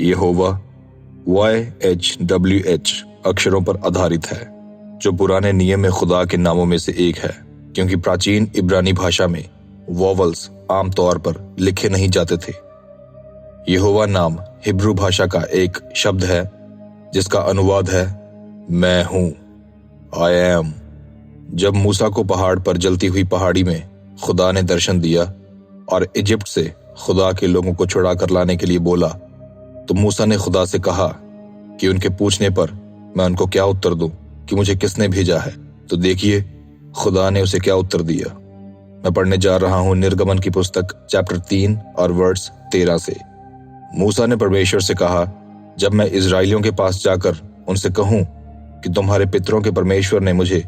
यहोवा YHWH अक्षरों पर आधारित है, जो पुराने नियम में खुदा के नामों में से एक है, क्योंकि प्राचीन इब्रानी भाषा में वॉवल्स आमतौर पर लिखे नहीं जाते थे। यहोवा नाम हिब्रू भाषा का एक शब्द है जिसका अनुवाद है मैं हूं, आई एम। जब मूसा को पहाड़ पर जलती हुई पहाड़ी में खुदा ने दर्शन दिया और इजिप्ट से खुदा के लोगों को छुड़ा कर लाने के लिए बोला, तो मूसा ने खुदा से कहा कि उनके पूछने पर मैं उनको क्या उत्तर दूं कि मुझे किसने भेजा है। तो देखिए खुदा ने उसे क्या उत्तर दिया। मैं पढ़ने जा रहा हूं निर्गमन की पुस्तक चैप्टर 3 और वर्स 13 से। मूसा ने परमेश्वर से कहा, जब मैं इजराइलियों के पास जाकर उनसे कहूं कि तुम्हारे पितरों के परमेश्वर ने मुझे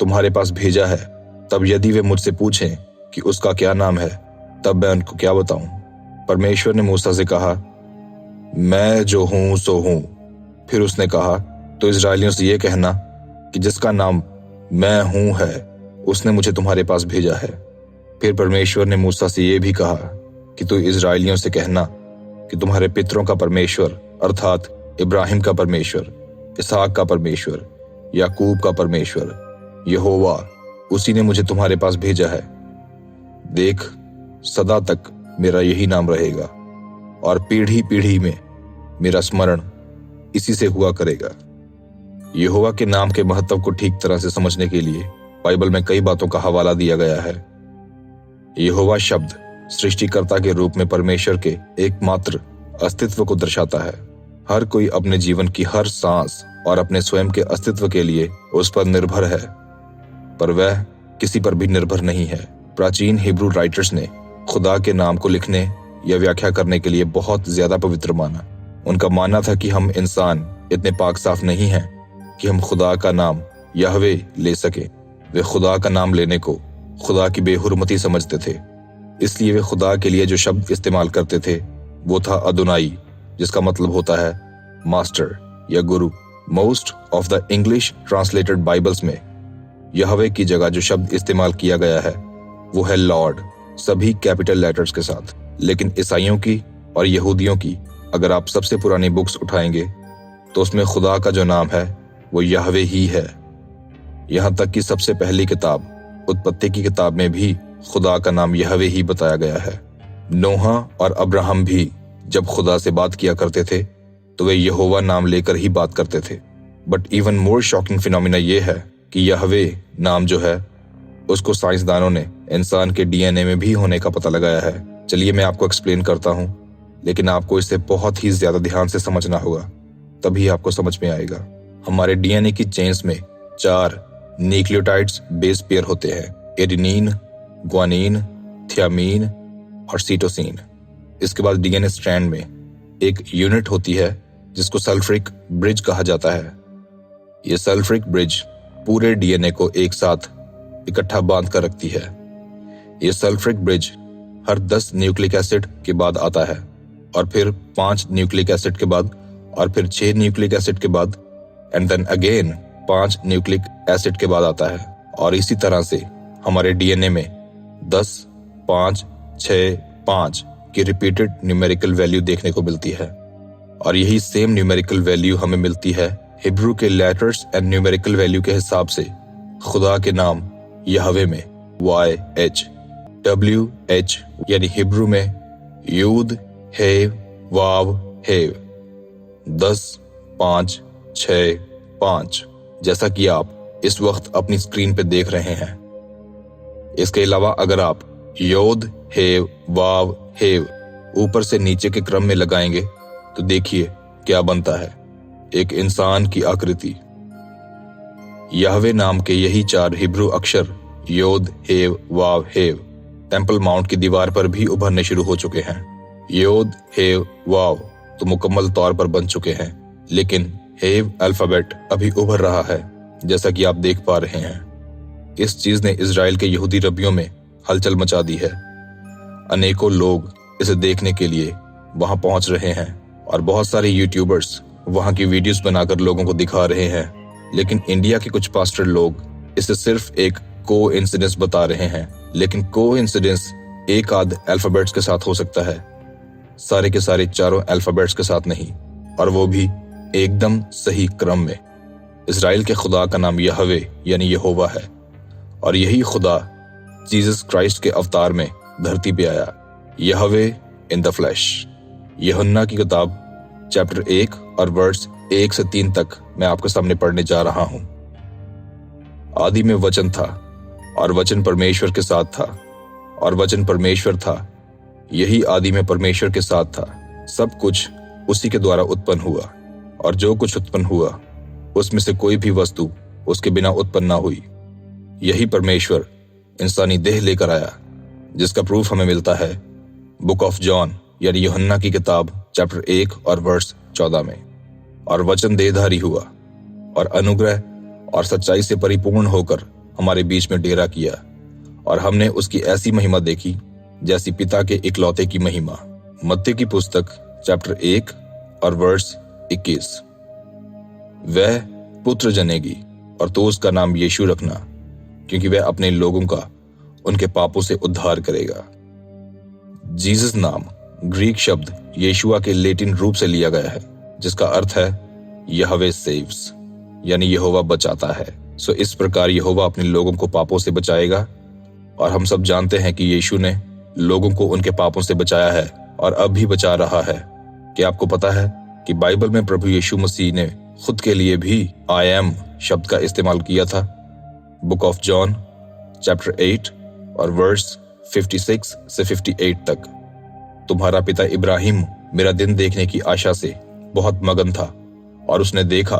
तुम्हारे पास भेजा है, तब यदि वे मुझसे पूछें कि उसका क्या नाम है, तब मैं उनको क्या बताऊं। परमेश्वर ने मूसा से कहा, मैं जो हूं सो हूं। फिर उसने कहा, तो इजराइलियों से यह कहना कि जिसका नाम मैं हूं है, उसने मुझे तुम्हारे पास भेजा है। फिर परमेश्वर ने मूसा से यह भी कहा कि तू इजराइलियों से कहना कि तुम्हारे पितरों का परमेश्वर अर्थात इब्राहिम का परमेश्वर, इसहाक का परमेश्वर, याकूब का परमेश्वर यहोवा, उसी ने मुझे तुम्हारे पास भेजा है। देख, सदा तक मेरा यही नाम रहेगा और पीढ़ी पीढ़ी में मेरा स्मरण इसी से हुआ करेगा। यहोवा के नाम के महत्व को ठीक तरह से समझने के लिए बाइबल में कई बातों का हवाला दिया गया है। यहोवा शब्द सृष्टिकर्ता के रूप में परमेश्वर के एकमात्र अस्तित्व को दर्शाता है। हर कोई अपने जीवन की हर सांस और अपने स्वयं के अस्तित्व के लिए उस पर निर्भर है, पर वह किसी पर भी निर्भर नहीं है। प्राचीन हिब्रू राइटर्स ने खुदा के नाम को लिखने या व्याख्या करने के लिए बहुत ज्यादा पवित्र माना। उनका मानना था कि हम इंसान इतने पाक साफ नहीं हैं कि हम खुदा का नाम यहवे ले सके। वे खुदा का नाम लेने को खुदा की बेहुरमती समझते थे, इसलिए वे खुदा के लिए जो शब्द इस्तेमाल करते थे वो था अदोनाई, जिसका मतलब होता है मास्टर या गुरु। Most of the English translated Bibles में यहवे की जगह जो शब्द इस्तेमाल किया गया है वो है लॉर्ड, सभी कैपिटल लेटर्स के साथ। लेकिन ईसाइयों की और यहूदियों की अगर आप सबसे पुरानी बुक्स उठाएंगे तो उसमें खुदा का जो नाम है वो यहवे ही है। यहाँ तक कि सबसे पहली किताब उत्पत्ति की किताब में भी खुदा का नाम यहवे ही बताया गया है। नोहा और अब्राहम भी जब खुदा से बात किया करते थे तो वे यहोवा नाम लेकर ही बात करते थे। But even more shocking phenomena ये है कि यहवे नाम जो है उसको साइंसदानों ने इंसान के डीएनए में भी होने का पता लगाया है। चलिए मैं आपको एक्सप्लेन करता हूँ, लेकिन आपको इसे बहुत ही ज्यादा ध्यान से समझना होगा, तभी आपको समझ में आएगा। हमारे डीएनए की चेन्स में 4 न्यूक्लियोटाइड्स बेस पेयर होते हैं, एडेनिन, ग्वानिन, थियामीन और सीटोसिन। इसके बाद डीएनए स्ट्रैंड में एक यूनिट होती है जिसको सल्फ्यूरिक ब्रिज कहा जाता है। ये सल्फ्यूरिक ब्रिज पूरे डीएनए को एक साथ इकट्ठा बांध कर रखती है। ये सल्फ्यूरिक ब्रिज हर 10 न्यूक्लिक एसिड के बाद आता है और फिर 5 न्यूक्लिक एसिड के बाद और फिर 6 न्यूक्लिक एसिड के बाद and then again 5 nucleic acid के बाद आता है। और इसी तरह से हमारे डीएनए में 10, 5, 6, 5 की रिपीटेड न्यूमेरिकल वैल्यू देखने को मिलती है। और यही सेम न्यूमेरिकल वैल्यू हमें मिलती है हिब्रू के लेटर्स एंड न्यूमेरिकल वैल्यू के हिसाब से खुदा के नाम यहवे में YHWH, यानी हिब्रू में यूद हेव वाव हेव 10, 5, 6, 5, जैसा कि आप इस वक्त अपनी स्क्रीन पे देख रहे हैं। इसके अलावा अगर आप योद हेव वाव हेव ऊपर से नीचे के क्रम में लगाएंगे तो देखिए क्या बनता है, एक इंसान की आकृति। यहवे नाम के यही 4 हिब्रू अक्षर योद हेव वाव हेव टेंपल माउंट की दीवार पर भी उभरने शुरू हो चुके हैं। योद हेव वाव तो मुकम्मल तौर पर बन चुके हैं, लेकिन हेव अल्फाबेट अभी उभर रहा है, जैसा कि आप देख पा रहे हैं। इस चीज ने इजराइल के यहूदी रबियों में हलचल मचा दी है। अनेकों लोग इसे देखने के लिए वहां पहुंच रहे हैं और बहुत सारे यूट्यूबर्स वहां की वीडियोस बनाकर लोगों को दिखा रहे हैं। लेकिन इंडिया के कुछ पास्टर लोग इसे सिर्फ एक कोइंसिडेंस बता रहे हैं, लेकिन कोइंसिडेंस एक आध अल्फाबेट्स के साथ हो सकता है, सारे के सारे चारों अल्फाबेट्स के साथ नहीं, और वो भी एकदम सही क्रम में। इज़राइल के खुदा का नाम यहवे यानी यहोवा है, और यही खुदा जीसस क्राइस्ट के अवतार में धरती पे आया, यहवे इन द फ्लैश। यूहन्ना की किताब चैप्टर 1 और वर्स 1 से 3 तक मैं आपके सामने पढ़ने जा रहा हूं। आदि में वचन था, और वचन परमेश्वर के साथ था, और वचन परमेश्वर था। यही आदि में परमेश्वर के साथ था। सब कुछ उसी के द्वारा उत्पन्न हुआ, और जो कुछ उत्पन्न हुआ उसमें से कोई भी वस्तु उसके बिना उत्पन्न ना हुई। यही परमेश्वर इंसानी देह लेकर आया, जिसका प्रूफ हमें मिलता है बुक ऑफ जॉन यानी यूहन्ना की किताब चैप्टर 1 और वर्स 14 में। और वचन देहधारी हुआ और अनुग्रह और सच्चाई से परिपूर्ण होकर हमारे बीच में डेरा किया, और हमने उसकी ऐसी महिमा देखी जैसी पिता के इकलौते की महिमा। मत्ती की पुस्तक चैप्टर 1 और वर्स 21। वह पुत्र जनेगी, और तो उसका नाम यीशु रखना, क्योंकि वह अपने लोगों का उनके पापों से उद्धार करेगा। जीसस नाम ग्रीक शब्द यीशुआ के लैटिन रूप से लिया गया है, जिसका अर्थ है यहवे सेव्स यानी यहोवा बचाता है। सो इस प्रकार यहोवा अपने लोगों को पापों से बचाएगा, और हम सब जानते हैं कि यीशु ने लोगों को उनके पापों से बचाया है और अब भी बचा रहा है। क्या आपको पता है कि बाइबल में प्रभु यीशु मसीह ने खुद के लिए भी आई एम शब्द का इस्तेमाल किया था? बुक ऑफ जॉन चैप्टर 8 और वर्स 56 से 58 तक। तुम्हारा पिता इब्राहिम मेरा दिन देखने की आशा से बहुत मगन था, और उसने देखा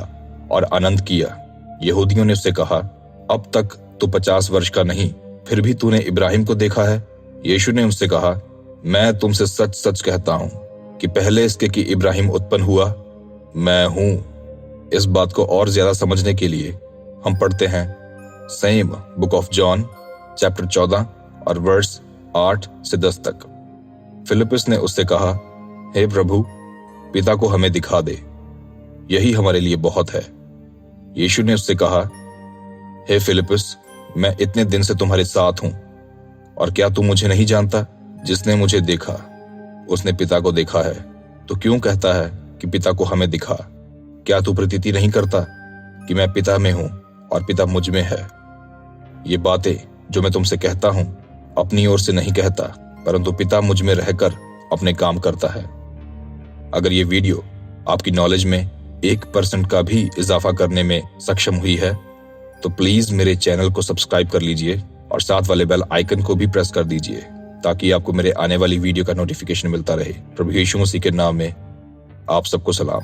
और आनंद किया। यहूदियों ने उससे कहा, अब तक तू 50 वर्ष का नहीं, फिर भी तूने इब्राहिम को देखा है? यीशु ने उनसे कहा, मैं तुमसे सच सच कहता हूं कि पहले इसके कि इब्राहिम उत्पन्न हुआ, मैं हूं। इस बात को और ज्यादा समझने के लिए हम पढ़ते हैं same book of John chapter 14 और वर्स 8 से 10 तक। फिलिप्पुस ने उससे कहा, हे प्रभु, पिता को हमें दिखा दे, यही हमारे लिए बहुत है। यीशु ने उससे कहा, हे फिलिप्पुस, मैं इतने दिन से तुम्हारे साथ हूं, और क्या तू मुझे नहीं जानता? जिसने मुझे देखा उसने पिता को देखा है। तो क्यों कहता है कि पिता को हमें दिखा? क्या तू प्रतीति नहीं करता कि मैं पिता में हूं और पिता मुझ में है? ये बातें जो मैं तुमसे कहता हूं अपनी ओर से नहीं कहता, परंतु पिता मुझ में रहकर अपने काम करता है। अगर ये वीडियो आपकी नॉलेज में 1% का भी इजाफा करने में सक्षम हुई है, तो प्लीज मेरे चैनल को सब्सक्राइब कर लीजिए और साथ वाले बेल आइकन को भी प्रेस कर दीजिए, ताकि आपको मेरे आने वाली वीडियो का नोटिफिकेशन मिलता रहे। प्रभु यीशु मसीह के नाम में आप सबको सलाम।